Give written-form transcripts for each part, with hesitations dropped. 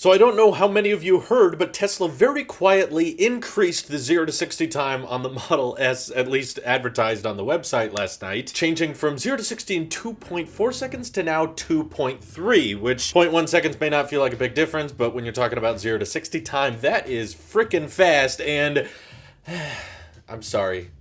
So I don't know how many of you heard, but Tesla very quietly increased the 0 to 60 time on the Model S, at least advertised on the website last night, changing from 0 to 60 in 2.4 seconds to now 2.3, which 0.1 seconds may not feel like a big difference, but when you're talking about 0 to 60 time, that is freaking fast, and I'm sorry,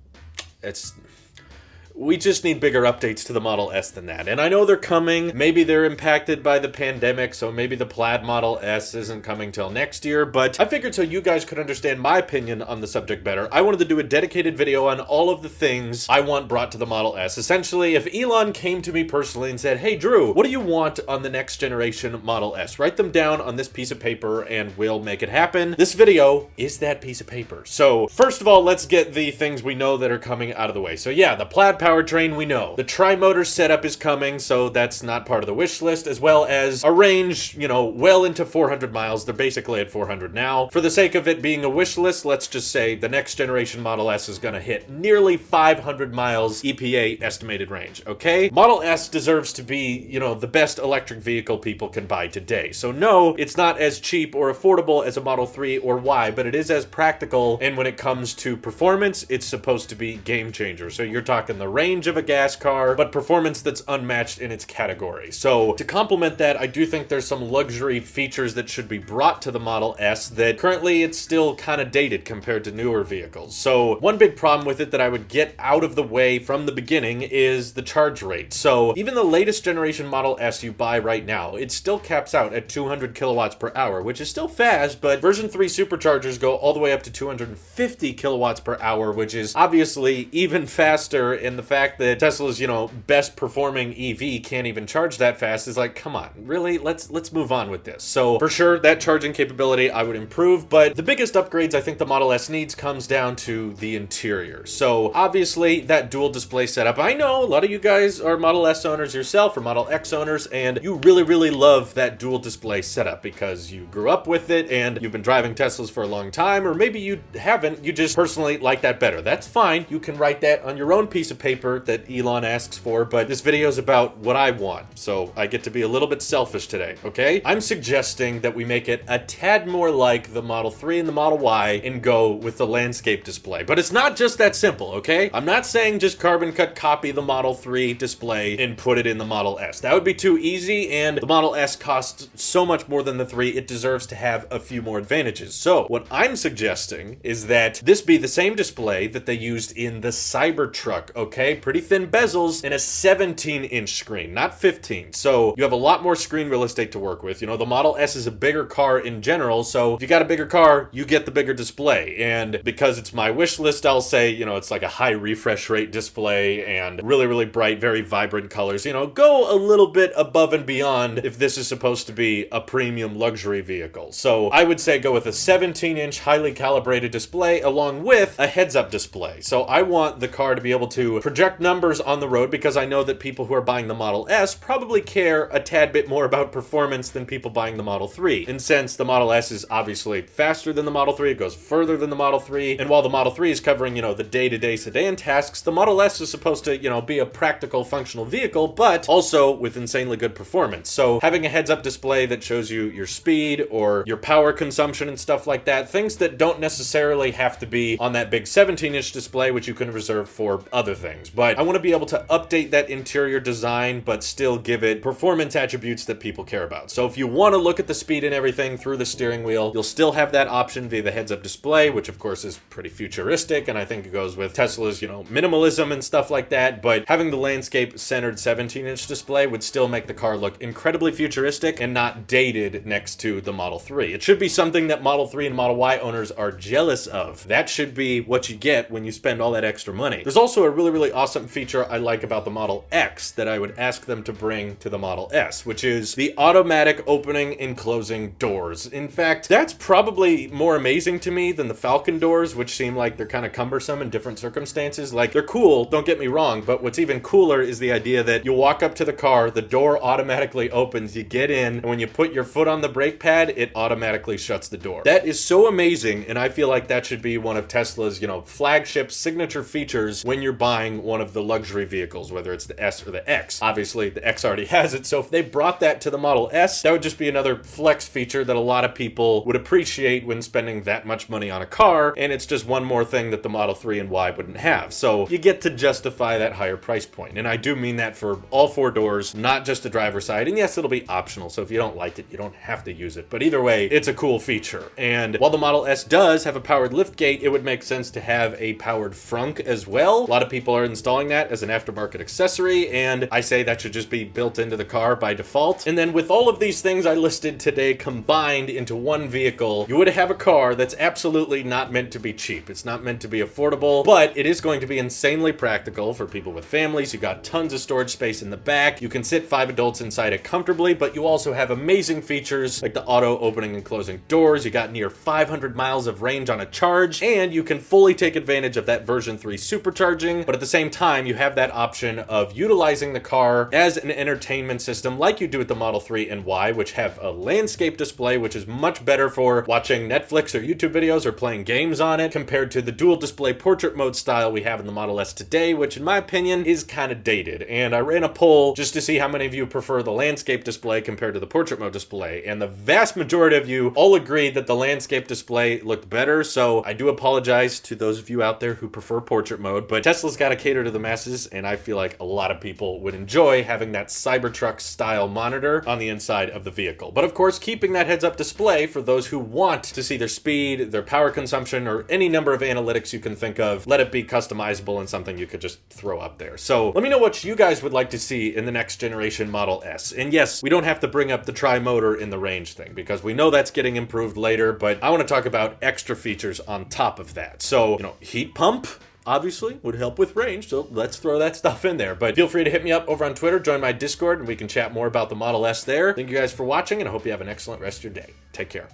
we just need bigger updates to the Model S than that. And I know they're coming. Maybe they're impacted by the pandemic, so maybe the plaid Model S isn't coming till next year. But I figured so you guys could understand my opinion on the subject better, I wanted to do a dedicated video on all of the things I want brought to the Model S. Essentially, if Elon came to me personally and said, "Hey Drew, what do you want on the next generation Model S? Write them down on this piece of paper and we'll make it happen." This video is that piece of paper. So first of all, let's get the things we know that are coming out of the way. So yeah, the plaid powertrain we know. The tri-motor setup is coming, so that's not part of the wish list, as well as a range, well into 400 miles. They're basically at 400 now. For the sake of it being a wish list, let's just say the next generation Model S is gonna hit nearly 500 miles EPA estimated range, okay? Model S deserves to be, the best electric vehicle people can buy today. So no, it's not as cheap or affordable as a Model 3 or Y, but it is as practical, and when it comes to performance, it's supposed to be game changer. So you're talking the range of a gas car, but performance that's unmatched in its category. So to complement that, I do think there's some luxury features that should be brought to the Model S that currently it's still kind of dated compared to newer vehicles. So one big problem with it that I would get out of the way from the beginning is the charge rate. So even the latest generation Model S you buy right now, it still caps out at 200 kilowatts per hour, which is still fast, but version 3 superchargers go all the way up to 250 kilowatts per hour, which is obviously even faster, and the fact that Tesla's, best performing EV can't even charge that fast is like, come on, really? Let's move on with this. So for sure, that charging capability I would improve, but the biggest upgrades I think the Model S needs comes down to the interior. So obviously that dual display setup, I know a lot of you guys are Model S owners yourself or Model X owners, and you really, really love that dual display setup because you grew up with it and you've been driving Teslas for a long time, or maybe you haven't, you just personally like that better. That's fine. You can write that on your own piece of paper that Elon asks for, but this video is about what I want, so I get to be a little bit selfish today, okay? I'm suggesting that we make it a tad more like the Model 3 and the Model Y and go with the landscape display. But it's not just that simple, okay? I'm not saying just carbon cut copy the Model 3 display and put it in the Model S. That would be too easy, and the Model S costs so much more than the 3, it deserves to have a few more advantages. So what I'm suggesting is that this be the same display that they used in the Cybertruck, okay? Pretty thin bezels and a 17-inch screen, not 15. So you have a lot more screen real estate to work with. The Model S is a bigger car in general, so if you got a bigger car, you get the bigger display. And because it's my wish list, I'll say, it's like a high refresh rate display and really, really bright, very vibrant colors. Go a little bit above and beyond if this is supposed to be a premium luxury vehicle. So I would say go with a 17-inch highly calibrated display along with a heads-up display. So I want the car to be able to project numbers on the road because I know that people who are buying the Model S probably care a tad bit more about performance than people buying the Model 3. And since the Model S is obviously faster than the Model 3, it goes further than the Model 3, and while the Model 3 is covering, the day-to-day sedan tasks, the Model S is supposed to, be a practical, functional vehicle, but also with insanely good performance. So having a heads-up display that shows you your speed or your power consumption and stuff like that, things that don't necessarily have to be on that big 17-inch display, which you can reserve for other things. But I want to be able to update that interior design, but still give it performance attributes that people care about. So if you want to look at the speed and everything through the steering wheel, you'll still have that option via the heads-up display, which of course is pretty futuristic, and I think it goes with Tesla's, minimalism and stuff like that, but having the landscape-centered 17-inch display would still make the car look incredibly futuristic and not dated next to the Model 3. It should be something that Model 3 and Model Y owners are jealous of. That should be what you get when you spend all that extra money. There's also a really, really awesome feature I like about the Model X that I would ask them to bring to the Model S, which is the automatic opening and closing doors. In fact, that's probably more amazing to me than the Falcon doors, which seem like they're kind of cumbersome in different circumstances. Like, they're cool, don't get me wrong, but what's even cooler is the idea that you walk up to the car, the door automatically opens, you get in, and when you put your foot on the brake pad, it automatically shuts the door. That is so amazing, and I feel like that should be one of Tesla's, flagship signature features when you're buying buying one of the luxury vehicles, whether it's the S or the X. Obviously, the X already has it, so if they brought that to the Model S, that would just be another flex feature that a lot of people would appreciate when spending that much money on a car, and it's just one more thing that the Model 3 and Y wouldn't have. So you get to justify that higher price point, and I do mean that for all four doors, not just the driver's side. And yes, it'll be optional, so if you don't like it, you don't have to use it. But either way, it's a cool feature. And while the Model S does have a powered liftgate, it would make sense to have a powered frunk as well. A lot of people are installing that as an aftermarket accessory, and I say that should just be built into the car by default. And then with all of these things I listed today combined into one vehicle, you would have a car that's absolutely not meant to be cheap. It's not meant to be affordable, but it is going to be insanely practical for people with families. You got tons of storage space in the back. You can sit 5 adults inside it comfortably, but you also have amazing features like the auto opening and closing doors. You got near 500 miles of range on a charge, and you can fully take advantage of that version 3 supercharging, but at the same time, you have that option of utilizing the car as an entertainment system like you do with the Model 3 and Y, which have a landscape display, which is much better for watching Netflix or YouTube videos or playing games on it, compared to the dual display portrait mode style we have in the Model S today, which in my opinion is kind of dated. And I ran a poll just to see how many of you prefer the landscape display compared to the portrait mode display, and the vast majority of you all agreed that the landscape display looked better. So I do apologize to those of you out there who prefer portrait mode, but Tesla's got to cater to the masses, and I feel like a lot of people would enjoy having that Cybertruck style monitor on the inside of the vehicle. But of course, keeping that heads-up display for those who want to see their speed, their power consumption, or any number of analytics you can think of. Let it be customizable and something you could just throw up there. So let me know what you guys would like to see in the next generation Model S. And yes, we don't have to bring up the tri-motor in the range thing, because we know that's getting improved later, but I want to talk about extra features on top of that. So, heat pump obviously would help with range, so let's throw that stuff in there. But feel free to hit me up over on Twitter, join my Discord, and we can chat more about the Model S there. Thank you guys for watching, and I hope you have an excellent rest of your day. Take care.